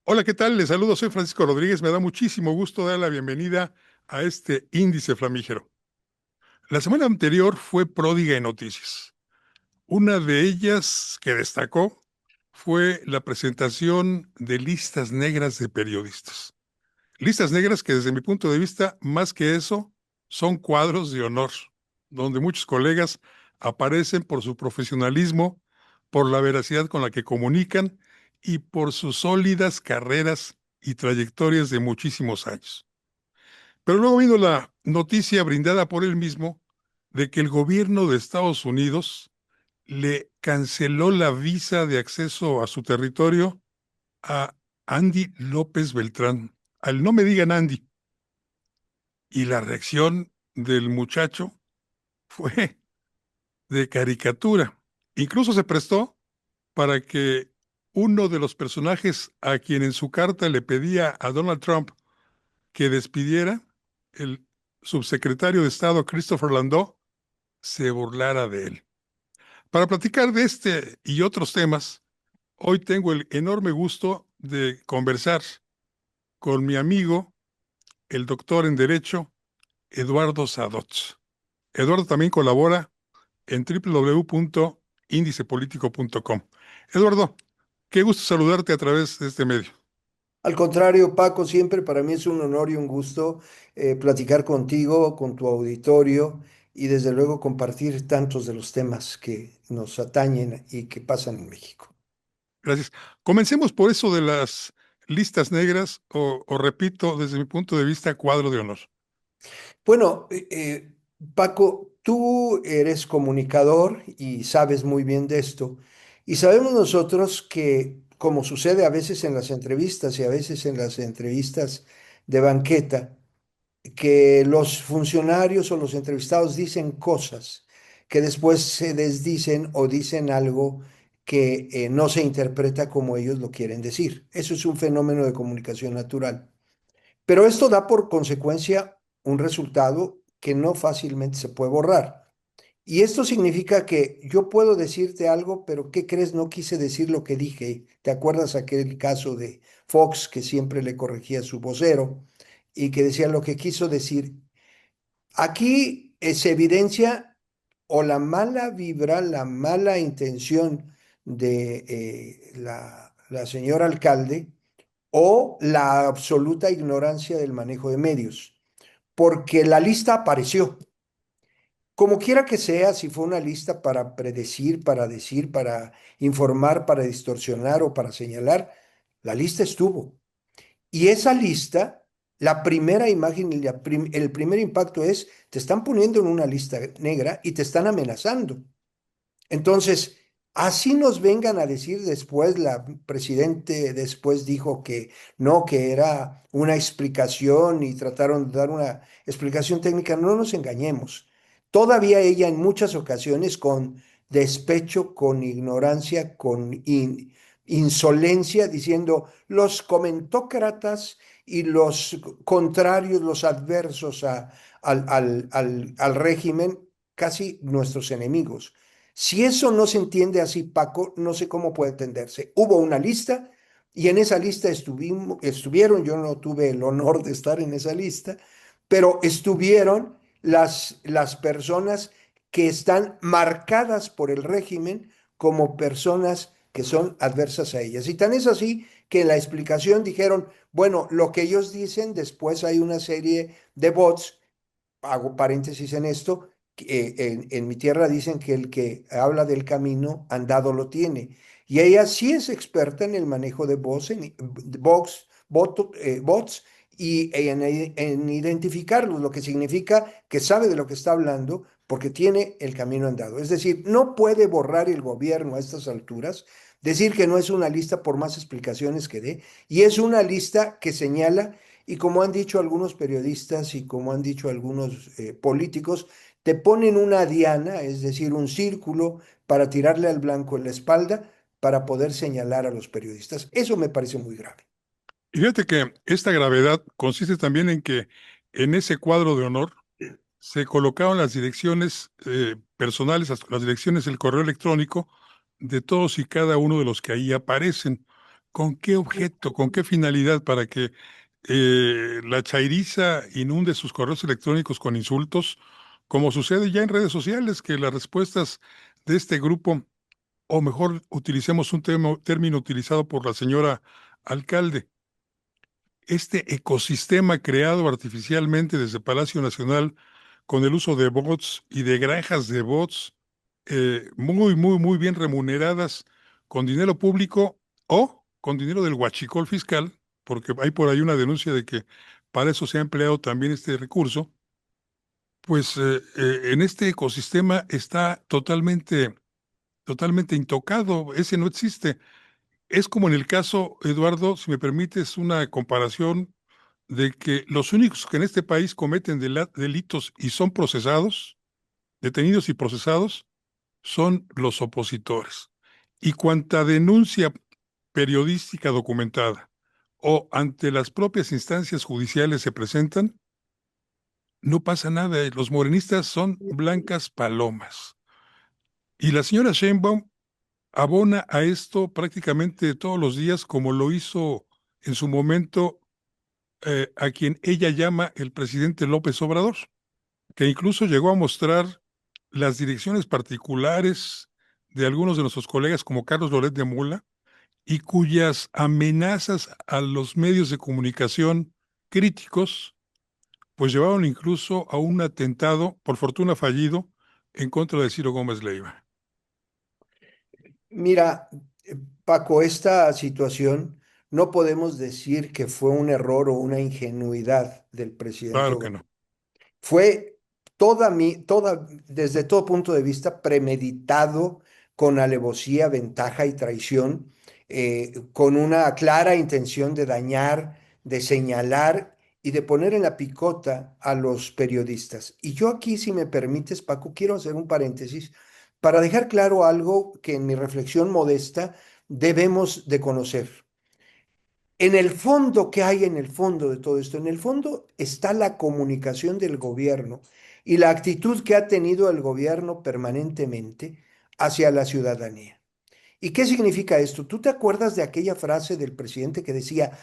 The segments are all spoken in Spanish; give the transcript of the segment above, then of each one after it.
Hola, ¿qué tal? Les saludo, soy Francisco Rodríguez. Me da muchísimo gusto dar la bienvenida a este índice flamígero. La semana anterior fue pródiga en noticias. Una de ellas que destacó fue la presentación de listas negras de periodistas. Listas negras que desde mi punto de vista, más que eso, son cuadros de honor, donde muchos colegas aparecen por su profesionalismo, por la veracidad con la que comunican y por sus sólidas carreras y trayectorias de muchísimos años. Pero luego vino la noticia brindada por él mismo de que el gobierno de Estados Unidos le canceló la visa de acceso a su territorio a Andy López Beltrán. Al no me digan Andy. Y la reacción del muchacho fue de caricatura. Incluso se prestó para que uno de los personajes a quien en su carta le pedía a Donald Trump que despidiera, el subsecretario de Estado Christopher Landau, se burlara de él. Para platicar de este y otros temas, hoy tengo el enorme gusto de conversar con mi amigo, el doctor en Derecho, Eduardo Sadot. Eduardo también colabora en www.indicepolitico.com. Eduardo, qué gusto saludarte a través de este medio. Al contrario, Paco, siempre para mí es un honor y un gusto platicar contigo, con tu auditorio y desde luego compartir tantos de los temas que nos atañen y que pasan en México. Gracias. Comencemos por eso de las listas negras o repito, desde mi punto de vista, cuadro de honor. Bueno, Paco, tú eres comunicador y sabes muy bien de esto. Y sabemos nosotros que, como sucede a veces en las entrevistas y a veces en las entrevistas de banqueta, que los funcionarios o los entrevistados dicen cosas que después se desdicen o dicen algo que no se interpreta como ellos lo quieren decir. Eso es un fenómeno de comunicación natural. Pero esto da por consecuencia un resultado que no fácilmente se puede borrar. Y esto significa que yo puedo decirte algo, pero ¿qué crees? No quise decir lo que dije. ¿Te acuerdas aquel caso de Fox que siempre le corregía a su vocero y que decía lo que quiso decir? Aquí se evidencia o la mala vibra, la mala intención de la señora alcalde o la absoluta ignorancia del manejo de medios, porque la lista apareció. Como quiera que sea, si fue una lista para predecir, para decir, para informar, para distorsionar o para señalar, la lista estuvo. Y esa lista, la primera imagen y el primer impacto es, te están poniendo en una lista negra y te están amenazando. Entonces, así nos vengan a decir después, la presidente después dijo que no, que era una explicación y trataron de dar una explicación técnica, no nos engañemos. Todavía ella en muchas ocasiones con despecho, con ignorancia, con insolencia, diciendo los comentócratas y los contrarios, los adversos al régimen, casi nuestros enemigos. Si eso no se entiende así, Paco, no sé cómo puede entenderse. Hubo una lista y en esa lista estuvieron, yo no tuve el honor de estar en esa lista, pero estuvieron las personas que están marcadas por el régimen como personas que son adversas a ellas. Y tan es así que en la explicación dijeron, bueno, lo que ellos dicen, después hay una serie de bots, hago paréntesis en esto, en mi tierra dicen que el que habla del camino andado lo tiene. Y ella sí es experta en el manejo de bots y en identificarlos, lo que significa que sabe de lo que está hablando porque tiene el camino andado. Es decir, no puede borrar el gobierno a estas alturas, decir que no es una lista por más explicaciones que dé, y es una lista que señala y como han dicho algunos periodistas y como han dicho algunos políticos, te ponen una diana, es decir, un círculo para tirarle al blanco en la espalda para poder señalar a los periodistas. Eso me parece muy grave. Y fíjate que esta gravedad consiste también en que en ese cuadro de honor se colocaron las direcciones personales, las direcciones del correo electrónico de todos y cada uno de los que ahí aparecen. ¿Con qué objeto, con qué finalidad? Para que la chairiza inunde sus correos electrónicos con insultos, como sucede ya en redes sociales, que las respuestas de este grupo, o mejor utilicemos un término utilizado por la señora alcalde, este ecosistema creado artificialmente desde Palacio Nacional con el uso de bots y de granjas de bots muy bien remuneradas con dinero público o con dinero del huachicol fiscal, porque hay por ahí una denuncia de que para eso se ha empleado también este recurso, pues en este ecosistema está totalmente intocado, ese no existe. Es como en el caso, Eduardo, si me permites una comparación, de que los únicos que en este país cometen delitos y son procesados, detenidos y procesados, son los opositores. Y cuanta denuncia periodística documentada o ante las propias instancias judiciales se presentan, no pasa nada. Los morenistas son blancas palomas. Y la señora Sheinbaum abona a esto prácticamente todos los días, como lo hizo en su momento a quien ella llama el presidente López Obrador, que incluso llegó a mostrar las direcciones particulares de algunos de nuestros colegas como Carlos Loret de Mola y cuyas amenazas a los medios de comunicación críticos pues llevaron incluso a un atentado, por fortuna fallido, en contra de Ciro Gómez Leiva. Mira, Paco, esta situación no podemos decir que fue un error o una ingenuidad del presidente Claro que Obrador. no. Fue desde todo punto de vista, premeditado, con alevosía, ventaja y traición, con una clara intención de dañar, de señalar y de poner en la picota a los periodistas. Y yo aquí, si me permites, Paco, quiero hacer un paréntesis para dejar claro algo que en mi reflexión modesta debemos de conocer. En el fondo, ¿qué hay en el fondo de todo esto? En el fondo está la comunicación del gobierno y la actitud que ha tenido el gobierno permanentemente hacia la ciudadanía. ¿Y qué significa esto? ¿Tú te acuerdas de aquella frase del presidente que decía,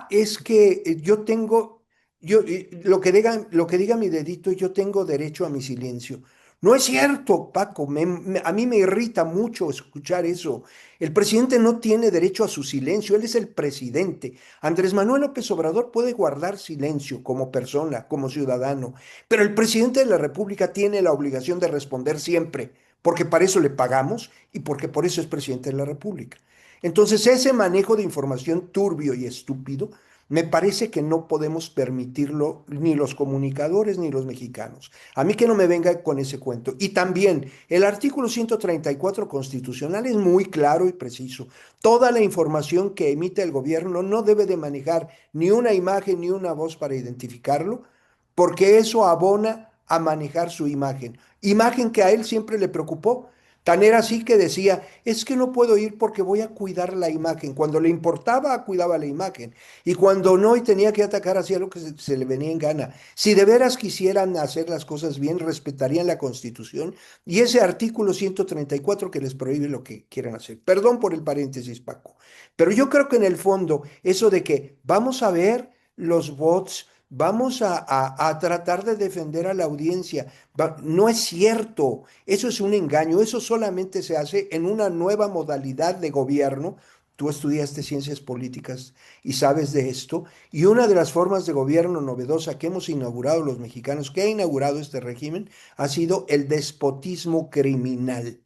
es que yo tengo, lo que diga mi dedito, yo tengo derecho a mi silencio? No es cierto, Paco, a mí me irrita mucho escuchar eso. El presidente no tiene derecho a su silencio, él es el presidente. Andrés Manuel López Obrador puede guardar silencio como persona, como ciudadano, pero el presidente de la República tiene la obligación de responder siempre, porque para eso le pagamos y porque por eso es presidente de la República. Entonces, ese manejo de información turbio y estúpido, me parece que no podemos permitirlo ni los comunicadores ni los mexicanos. A mí que no me venga con ese cuento. Y también el artículo 134 constitucional es muy claro y preciso. Toda la información que emite el gobierno no debe de manejar ni una imagen ni una voz para identificarlo, porque eso abona a manejar su imagen. Imagen que a él siempre le preocupó. Tan era así que decía, es que no puedo ir porque voy a cuidar la imagen. Cuando le importaba, cuidaba la imagen. Y cuando no y tenía que atacar, hacía lo que se le venía en gana. Si de veras quisieran hacer las cosas bien, respetarían la Constitución y ese artículo 134 que les prohíbe lo que quieran hacer. Perdón por el paréntesis, Paco. Pero yo creo que en el fondo, eso de que vamos a ver los bots, vamos a tratar de defender a la audiencia, no es cierto. Eso es un engaño, eso solamente se hace en una nueva modalidad de gobierno. Tú estudiaste ciencias políticas y sabes de esto. Y una de las formas de gobierno novedosa que hemos inaugurado los mexicanos, que ha inaugurado este régimen, ha sido el despotismo criminal.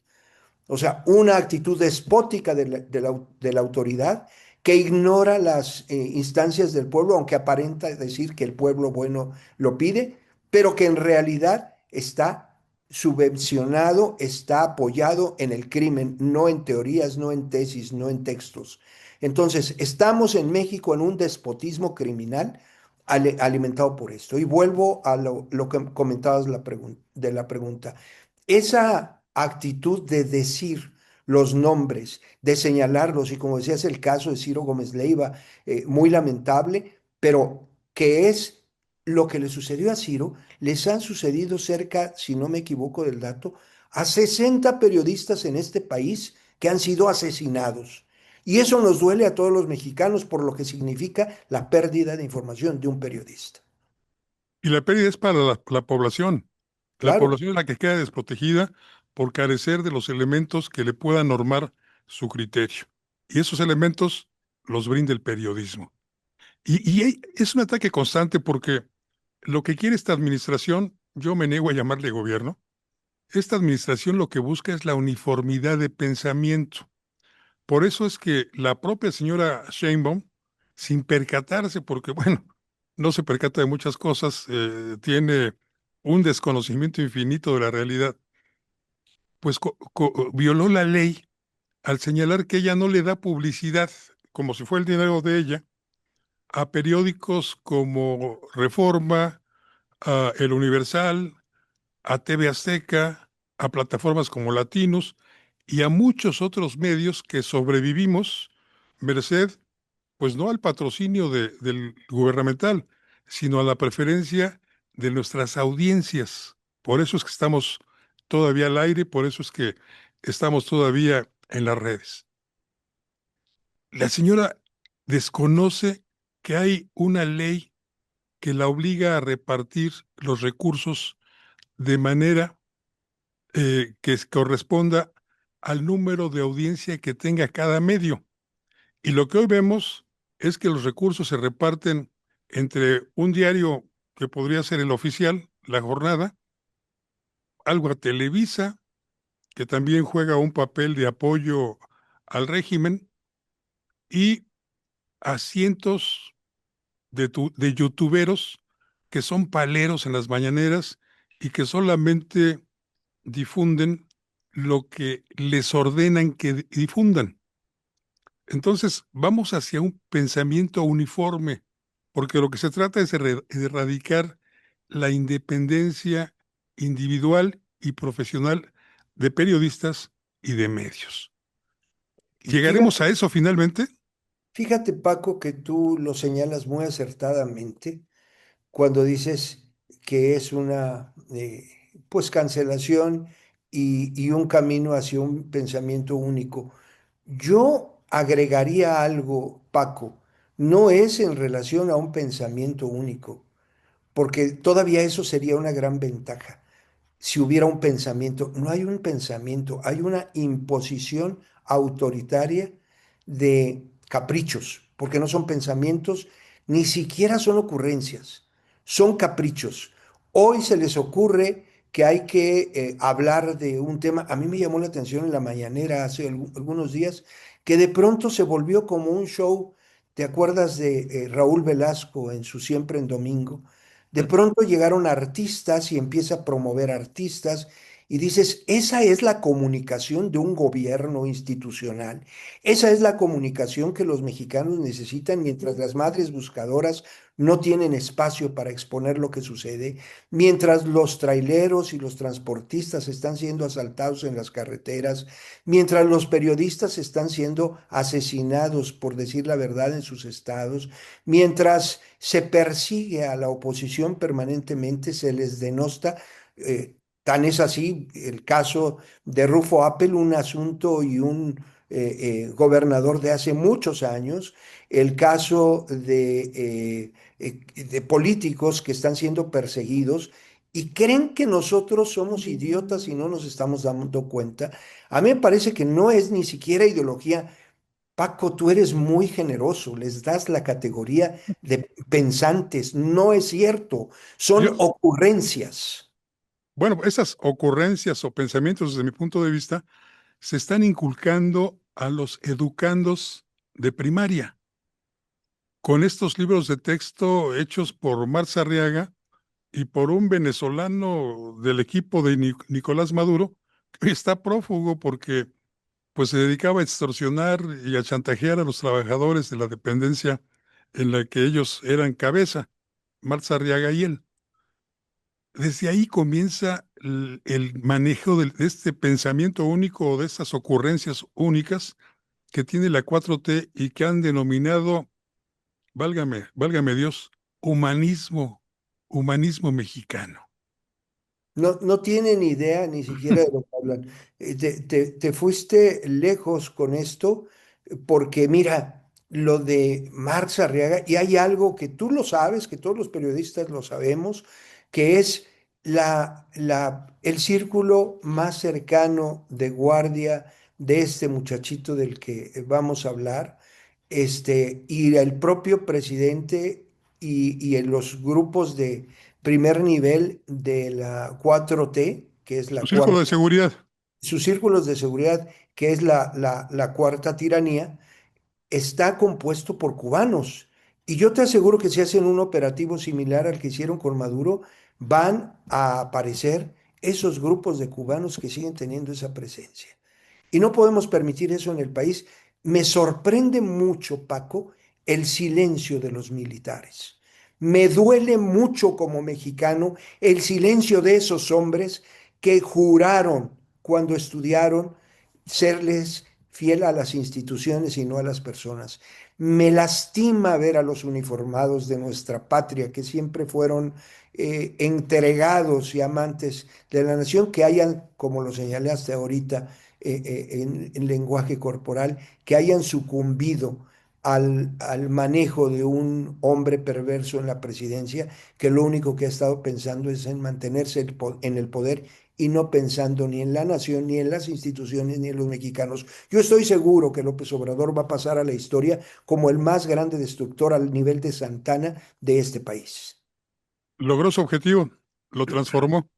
O sea, una actitud despótica de la autoridad que ignora las instancias del pueblo, aunque aparenta decir que el pueblo bueno lo pide, pero que en realidad está subvencionado, está apoyado en el crimen, no en teorías, no en tesis, no en textos. Entonces, estamos en México en un despotismo criminal alimentado por esto. Y vuelvo a lo que comentabas de la pregunta. Esa actitud de decir los nombres, de señalarlos, y como decías, el caso de Ciro Gómez Leiva, muy lamentable, pero que es lo que le sucedió a Ciro, les han sucedido cerca, si no me equivoco del dato, a 60 periodistas en este país que han sido asesinados. Y eso nos duele a todos los mexicanos por lo que significa la pérdida de información de un periodista. Y la pérdida es para la población. La Claro, población es la que queda desprotegida por carecer de los elementos que le puedan normar su criterio. Y esos elementos los brinda el periodismo. Es un ataque constante porque lo que quiere esta administración, yo me niego a llamarle gobierno, esta administración lo que busca es la uniformidad de pensamiento. Por eso es que la propia señora Sheinbaum, sin percatarse, porque bueno, no se percata de muchas cosas, tiene un desconocimiento infinito de la realidad, pues violó la ley al señalar que ella no le da publicidad, como si fuera el dinero de ella, a periódicos como Reforma, a El Universal, a TV Azteca, a plataformas como Latinos y a muchos otros medios que sobrevivimos merced, pues no al patrocinio del gubernamental, sino a la preferencia de nuestras audiencias. Por eso es que estamos todavía al aire, por eso es que estamos todavía en las redes. La señora desconoce que hay una ley que la obliga a repartir los recursos de manera que corresponda al número de audiencia que tenga cada medio. Y lo que hoy vemos es que los recursos se reparten entre un diario que podría ser el oficial, La Jornada, algo a Televisa, que también juega un papel de apoyo al régimen, y a cientos de youtuberos que son paleros en las mañaneras y que solamente difunden lo que les ordenan que difundan. Entonces, vamos hacia un pensamiento uniforme, porque lo que se trata es de erradicar la independencia individual y profesional de periodistas y de medios. ¿Llegaremos fíjate, a eso finalmente? fíjate Paco que tú lo señalas muy acertadamente cuando dices que es una pues cancelación y un camino hacia un pensamiento único. Yo agregaría algo, Paco, no es en relación a un pensamiento único, porque todavía eso sería una gran ventaja si hubiera un pensamiento. No hay un pensamiento, hay una imposición autoritaria de caprichos, porque no son pensamientos, ni siquiera son ocurrencias, son caprichos. Hoy se les ocurre que hay que hablar de un tema. A mí me llamó la atención en la mañanera hace algunos días que de pronto se volvió como un show. ¿Te acuerdas de Raúl Velasco en su Siempre en Domingo? De pronto llegaron artistas y empieza a promover artistas y dices, esa es la comunicación de un gobierno institucional, esa es la comunicación que los mexicanos necesitan mientras las madres buscadoras no tienen espacio para exponer lo que sucede, mientras los traileros y los transportistas están siendo asaltados en las carreteras, mientras los periodistas están siendo asesinados por decir la verdad en sus estados, mientras se persigue a la oposición permanentemente, se les denosta. Tan es así el caso de Rufo Appel, un asunto y un gobernador de hace muchos años, el caso de políticos que están siendo perseguidos y creen que nosotros somos idiotas y no nos estamos dando cuenta. A mí me parece que no es ni siquiera ideología. Paco, tú eres muy generoso, les das la categoría de pensantes. No es cierto, son Yo, ocurrencias. bueno, esas ocurrencias o pensamientos, desde mi punto de vista, se están inculcando a los educandos de primaria con estos libros de texto hechos por Marx Arriaga y por un venezolano del equipo de Nicolás Maduro, que hoy está prófugo porque pues se dedicaba a extorsionar y a chantajear a los trabajadores de la dependencia en la que ellos eran cabeza, Marx Arriaga y él. Desde ahí comienza el manejo de este pensamiento único o de estas ocurrencias únicas que tiene la 4T y que han denominado, válgame Dios, humanismo, humanismo mexicano. No, no tienen idea ni siquiera de lo que hablan. Te fuiste lejos con esto. porque mira, lo de Marx Arriaga, y hay algo que tú lo sabes, que todos los periodistas lo sabemos, que es el círculo más cercano de guardia de este muchachito del que vamos a hablar, y el propio presidente y en los grupos de primer nivel de la 4T, que es la Un círculo de cuarta, seguridad. sus círculos de seguridad, que es la cuarta tiranía, está compuesto por cubanos. Y yo te aseguro que si hacen un operativo similar al que hicieron con Maduro, van a aparecer esos grupos de cubanos que siguen teniendo esa presencia. Y no podemos permitir eso en el país. Me sorprende mucho, Paco, el silencio de los militares. Me duele mucho como mexicano el silencio de esos hombres que juraron cuando estudiaron serles fiel a las instituciones y no a las personas. Me lastima ver a los uniformados de nuestra patria, que siempre fueron entregados y amantes de la nación, que hayan, como lo señalaste ahorita, en lenguaje corporal, que hayan sucumbido al manejo de un hombre perverso en la presidencia, que lo único que ha estado pensando es en mantenerse en el poder y no pensando ni en la nación, ni en las instituciones, ni en los mexicanos. Yo estoy seguro que López Obrador va a pasar a la historia como el más grande destructor al nivel de Santana de este país. Logró su objetivo, lo transformó,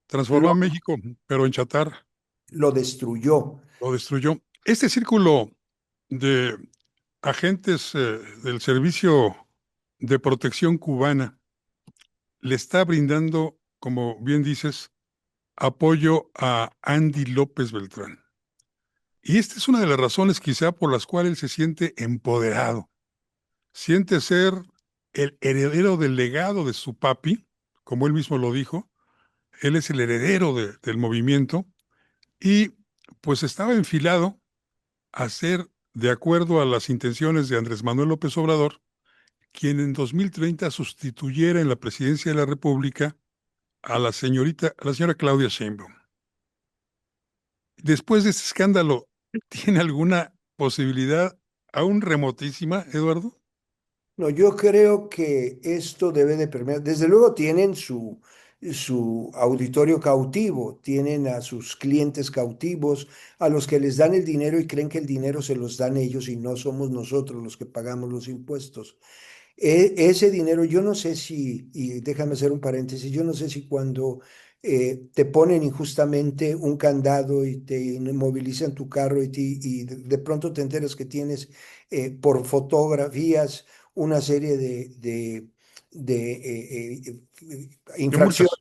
transformó Lo, a México, pero en chatarra, lo destruyó. lo destruyó. Este círculo de agentes del Servicio de Protección Cubana le está brindando, como bien dices, apoyo a Andy López Beltrán. Y esta es una de las razones quizá por las cuales él se siente empoderado. Siente ser el heredero del legado de su papi, como él mismo lo dijo. Él es el heredero del movimiento y pues estaba enfilado a ser, de acuerdo a las intenciones de Andrés Manuel López Obrador, quien en 2030 sustituyera en la presidencia de la República a la señora Claudia Sheinbaum. Después de este escándalo, ¿tiene alguna posibilidad aún remotísima, Eduardo? No, yo creo que esto debe de permear. Desde luego tienen su auditorio cautivo, tienen a sus clientes cautivos, a los que les dan el dinero y creen que el dinero se los dan ellos y no somos nosotros los que pagamos los impuestos. Ese dinero, yo no sé si, y déjame hacer un paréntesis, yo no sé si cuando te ponen injustamente un candado y te inmovilizan tu carro y de pronto te enteras que tienes por fotografías una serie de De infracciones multas,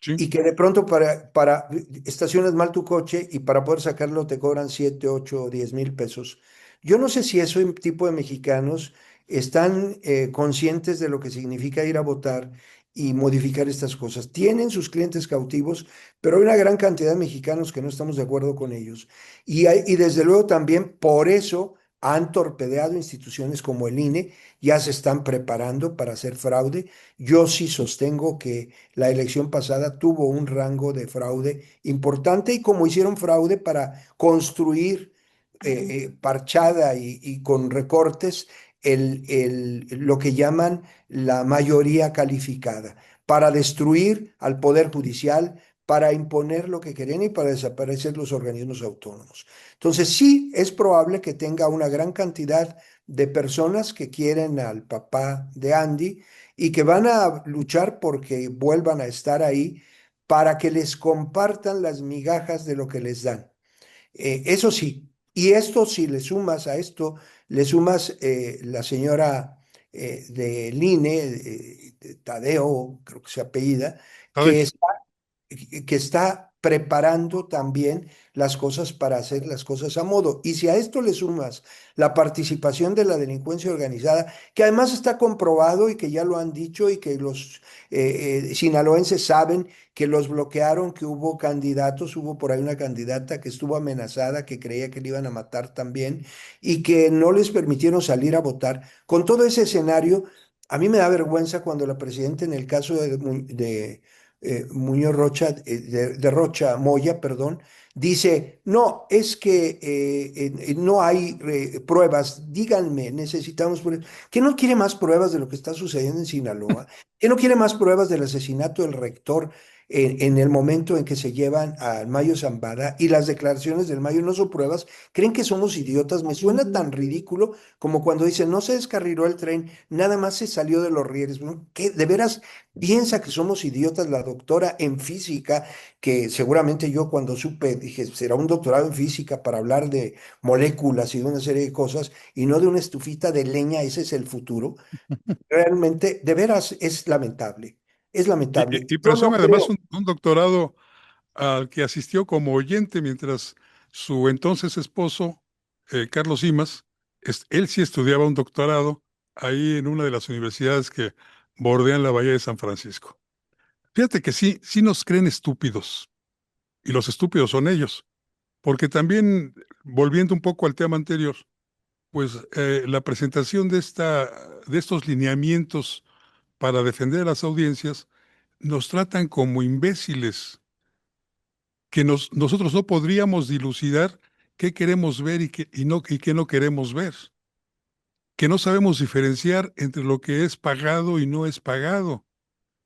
sí. y que de pronto para estacionas mal tu coche y para poder sacarlo te cobran 7, 8 o 10 mil pesos. Yo no sé si ese tipo de mexicanos están conscientes de lo que significa ir a votar y modificar estas cosas. Tienen sus clientes cautivos, pero hay una gran cantidad de mexicanos que no estamos de acuerdo con ellos. Y desde luego también por eso han torpedeado instituciones como el INE, ya se están preparando para hacer fraude. Yo sí sostengo que la elección pasada tuvo un rango de fraude importante y como hicieron fraude para construir parchada y con recortes lo que llaman la mayoría calificada, para destruir al Poder Judicial, para imponer lo que querían y para desaparecer los organismos autónomos. Entonces sí es probable que tenga una gran cantidad de personas que quieren al papá de Andy y que van a luchar porque vuelvan a estar ahí para que les compartan las migajas de lo que les dan. Eso sí, y esto si le sumas a esto, le sumas la señora del INE, Tadeo, creo que se apellida, Tadei. que que está preparando también las cosas para hacer las cosas a modo. Y si a esto le sumas la participación de la delincuencia organizada, que además está comprobado y que ya lo han dicho y que los sinaloenses saben que los bloquearon, que hubo candidatos, hubo por ahí una candidata que estuvo amenazada, que creía que le iban a matar también y que no les permitieron salir a votar. Con todo ese escenario, a mí me da vergüenza cuando la presidenta en el caso de Muñoz Rocha, de Rocha Moya, perdón, dice, no, es que no hay pruebas, díganme, necesitamos pruebas. ¿Que no quiere más pruebas de lo que está sucediendo en Sinaloa? ¿Que no quiere más pruebas del asesinato del rector en el momento en que se llevan al Mayo Zambada y las declaraciones del Mayo no son pruebas? ¿Creen que somos idiotas? Me suena tan ridículo como cuando dicen, no se descarriló el tren, nada más se salió de los rieles. ¿No? ¿Qué? ¿De veras piensa que somos idiotas? La doctora en física, que seguramente yo cuando supe, dije, será un doctorado en física para hablar de moléculas y de una serie de cosas, y no de una estufita de leña, ese es el futuro. Realmente, de veras, es lamentable. Es Y, lamentable. y Yo no presume además creo. un doctorado al que asistió como oyente mientras su entonces esposo, Carlos Simas, él sí estudiaba un doctorado ahí en una de las universidades que bordean la Bahía de San Francisco. Fíjate que sí, sí nos creen estúpidos, y los estúpidos son ellos, porque también, volviendo un poco al tema anterior, pues la presentación de estos lineamientos para defender a las audiencias nos tratan como imbéciles que nosotros no podríamos dilucidar qué queremos ver y qué no queremos ver, que no sabemos diferenciar entre lo que es pagado y no es pagado,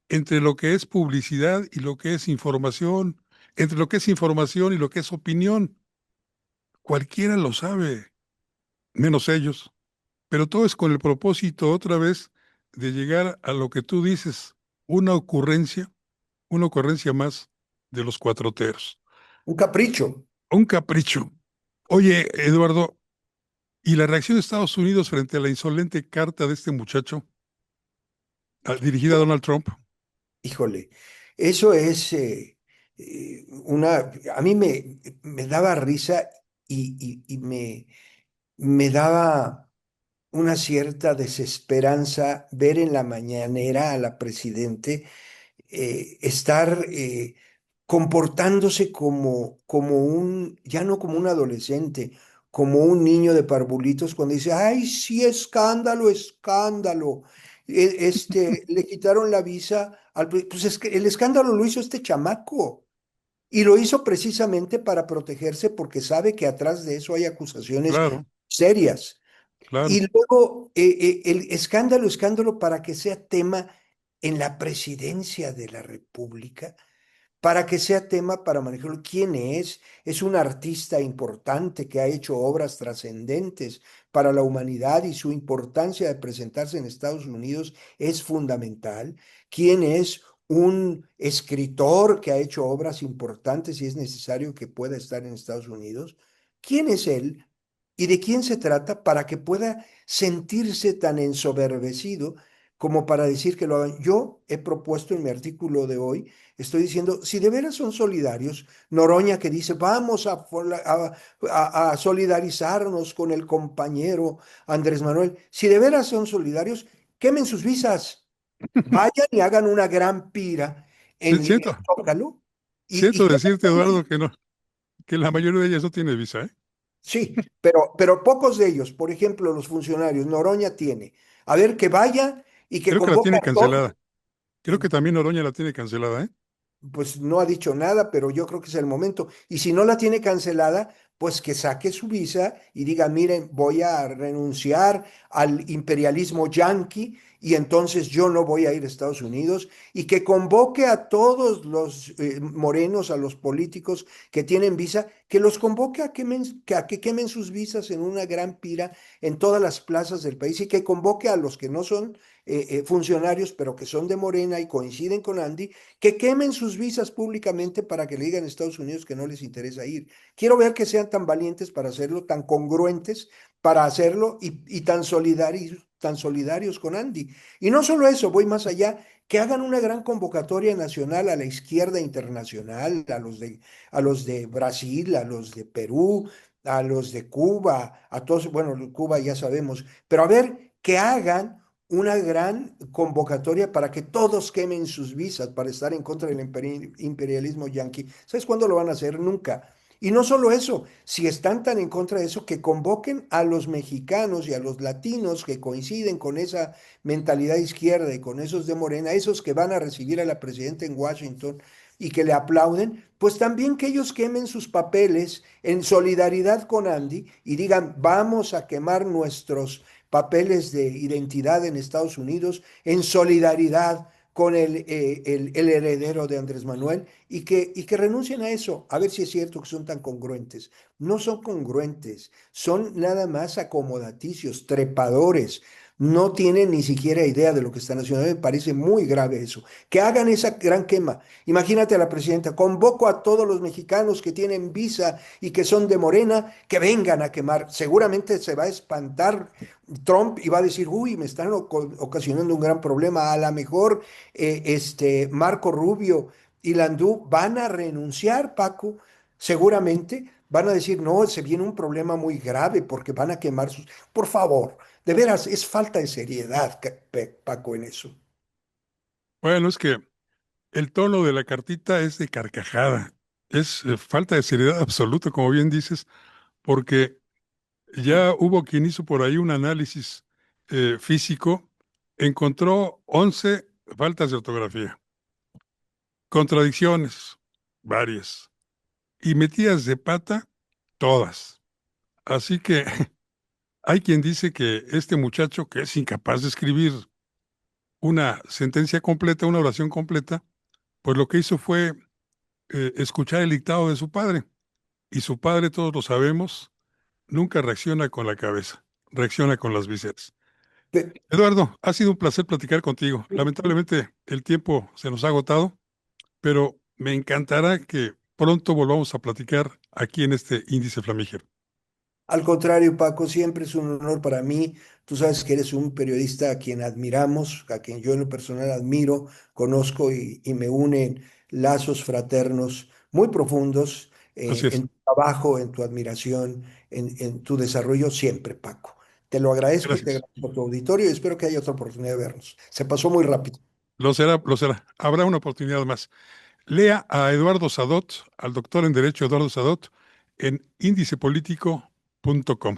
entre lo que es publicidad y lo que es información, entre lo que es información y lo que es opinión. Cualquiera lo sabe, menos ellos, pero todo es con el propósito otra vez de llegar a lo que tú dices, una ocurrencia, una ocurrencia más de los cuatroteros. Un capricho. Un capricho. Oye, Eduardo, ¿y la reacción de Estados Unidos frente a la insolente carta de este muchacho dirigida a Donald Trump? Híjole, eso es a mí me daba risa y me daba una cierta desesperanza ver en la mañanera a la presidente estar comportándose como ya no como un adolescente, como un niño de parvulitos cuando dice, ay, sí, escándalo, escándalo. Le quitaron la visa pues es que el escándalo lo hizo este chamaco. Y lo hizo precisamente para protegerse porque sabe que atrás de eso hay acusaciones Claro, serias. Y claro. luego el escándalo, escándalo para que sea tema en la presidencia de la República, para que sea tema para manejarlo. ¿Quién es? Es un artista importante que ha hecho obras trascendentes para la humanidad y su importancia de presentarse en Estados Unidos es fundamental. ¿Quién es? Un escritor que ha hecho obras importantes y es necesario que pueda estar en Estados Unidos. ¿Quién es él? ¿Y de quién se trata para que pueda sentirse tan ensoberbecido como para decir que lo hagan? Yo he propuesto en mi artículo de hoy. Estoy diciendo, si de veras son solidarios, Noroña que dice, vamos a solidarizarnos con el compañero Andrés Manuel, si de veras son solidarios, quemen sus visas, vayan y hagan una gran pira Sí, en el Zócalo y siento quemen decirte, Eduardo, ahí. que no, que la mayoría de ellas no tiene visa, ¿eh? Sí, pero pocos de ellos, por ejemplo, los funcionarios, Noroña tiene. A ver, que vaya y que Creo que la convoque tiene a todos. cancelada. Creo que también Oroña la tiene cancelada, ¿eh? Pues no ha dicho nada, pero yo creo que es el momento. Y si no la tiene cancelada, pues que saque su visa y diga, miren, voy a renunciar al imperialismo yanqui y entonces yo no voy a ir a Estados Unidos y que convoque a todos los morenos, a los políticos que tienen visa, que los convoque a que quemen sus visas en una gran pira en todas las plazas del país y que convoque a los que no son funcionarios, pero que son de Morena y coinciden con Andy, que quemen sus visas públicamente para que le digan a Estados Unidos que no les interesa ir. Quiero ver que sean tan valientes para hacerlo, tan congruentes para hacerlo y tan solidarios con Andy. Y no solo eso, voy más allá, que hagan una gran convocatoria nacional a la izquierda internacional, a los de Brasil, a los de Perú, a los de Cuba, a todos, bueno, Cuba ya sabemos, pero a ver, que hagan una gran convocatoria para que todos quemen sus visas para estar en contra del imperialismo yanqui. ¿Sabes cuándo lo van a hacer? Nunca. Y no solo eso, si están tan en contra de eso, que convoquen a los mexicanos y a los latinos que coinciden con esa mentalidad izquierda y con esos de Morena, esos que van a recibir a la presidenta en Washington y que le aplauden, pues también que ellos quemen sus papeles en solidaridad con Andy y digan, vamos a quemar nuestros papeles de identidad en Estados Unidos en solidaridad con el heredero de Andrés Manuel y que renuncien a eso, a ver si es cierto que son tan congruentes. No son congruentes, son nada más acomodaticios, trepadores. No tienen ni siquiera idea de lo que están haciendo. A mí me parece muy grave eso. Que hagan esa gran quema. Imagínate a la presidenta, convoco a todos los mexicanos que tienen visa y que son de Morena, que vengan a quemar. Seguramente se va a espantar Trump y va a decir, uy, me están ocasionando un gran problema. A lo mejor Marco Rubio y Landú van a renunciar, Paco, seguramente. Van a decir, no, se viene un problema muy grave porque van a quemar sus... Por favor, de veras, es falta de seriedad, Paco, en eso. Bueno, es que el tono de la cartita es de carcajada. Es falta de seriedad absoluta, como bien dices, porque ya hubo quien hizo por ahí un análisis físico, encontró 11 faltas de ortografía, contradicciones, varias, y metidas de pata, todas. Así que hay quien dice que este muchacho, que es incapaz de escribir una sentencia completa, una oración completa, pues lo que hizo fue escuchar el dictado de su padre. Y su padre, todos lo sabemos, nunca reacciona con la cabeza, reacciona con las vísceras. Pe- Eduardo, ha sido un placer platicar contigo. Lamentablemente el tiempo se nos ha agotado, pero me encantará que pronto volvamos a platicar aquí en este índice flamígero. Al contrario, Paco, siempre es un honor para mí. Tú sabes que eres un periodista a quien admiramos, a quien yo en lo personal admiro, conozco y me unen lazos fraternos muy profundos Así es. en tu trabajo, en tu admiración, en tu desarrollo siempre, Paco. Te lo agradezco y te Gracias. agradezco a tu auditorio y espero que haya otra oportunidad de vernos. Se pasó muy rápido. Lo será, lo será. Habrá una oportunidad más. Lea a Eduardo Sadot, al doctor en Derecho Eduardo Sadot, en índicepolitico.com.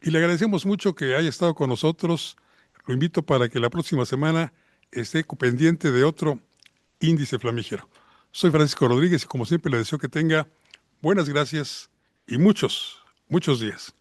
Y le agradecemos mucho que haya estado con nosotros. Lo invito para que la próxima semana esté pendiente de otro índice flamígero. Soy Francisco Rodríguez y como siempre le deseo que tenga buenas gracias y muchos, muchos días.